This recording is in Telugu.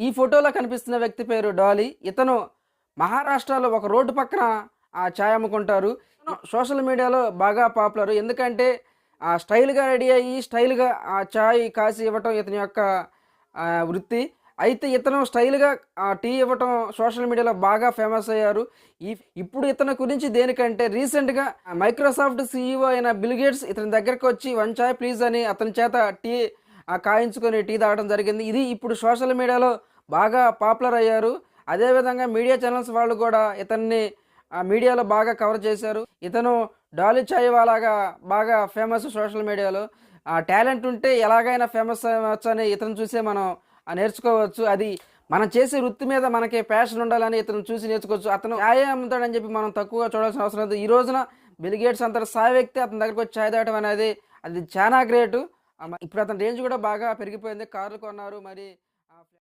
ఈ ఫోటోలో కనిపిస్తున్న వ్యక్తి పేరు డాలీ. ఇతను మహారాష్ట్రలో ఒక రోడ్డు పక్కన చాయ్ అమ్ముకుంటారు. సోషల్ మీడియాలో బాగా పాపులర్. ఎందుకంటే స్టైల్‌గా రెడీ అయ్యి, స్టైల్‌గా చాయ్ కాసి ఇవ్వటం ఇతని యొక్క వృత్తి. అయితే ఇతను స్టైల్‌గా టీ ఇవ్వటం సోషల్ మీడియాలో బాగా ఫేమస్ అయ్యారు. ఈ ఇప్పుడు ఇతని గురించి దేనికంటే రీసెంట్‌గా మైక్రోసాఫ్ట్ సీఈఓ అయిన బిల్ గేట్స్ ఇతని దగ్గరకొచ్చి "వన్ చాయ్ ప్లీజ్" అని అతని చేత టీ కాయించుకొని టీ తాగడం జరిగింది. ఇది ఇప్పుడు సోషల్ మీడియాలో బాగా పాపులర్ అయ్యారు. అదేవిధంగా మీడియా ఛానల్స్ వాళ్ళు కూడా ఇతన్ని మీడియాలో బాగా కవర్ చేశారు. ఇతను డాలీ చాయ్ వాలాగా బాగా ఫేమస్ సోషల్ మీడియాలో. టాలెంట్ ఉంటే ఎలాగైనా ఫేమస్ అవ్వచ్చని ఇతను చూసే మనం నేర్చుకోవచ్చు. అది మనం చేసే వృత్తి మీద మనకి ప్యాషన్ ఉండాలని ఇతను చూసి నేర్చుకోవచ్చు. అతను చాయే అమ్ముతాడని చెప్పి మనం తక్కువగా చూడాల్సిన అవసరం లేదు. ఈ రోజున బిల్ గేట్స్ అంతటి స్థాయి వ్యక్తి అతని దగ్గరికి వచ్చి చాయ్ తాగడం అనేది అది చానా గ్రేటు. ఇప్పుడు అతని రేంజ్ కూడా బాగా పెరిగిపోయింది. కార్లు కొన్నారు మరి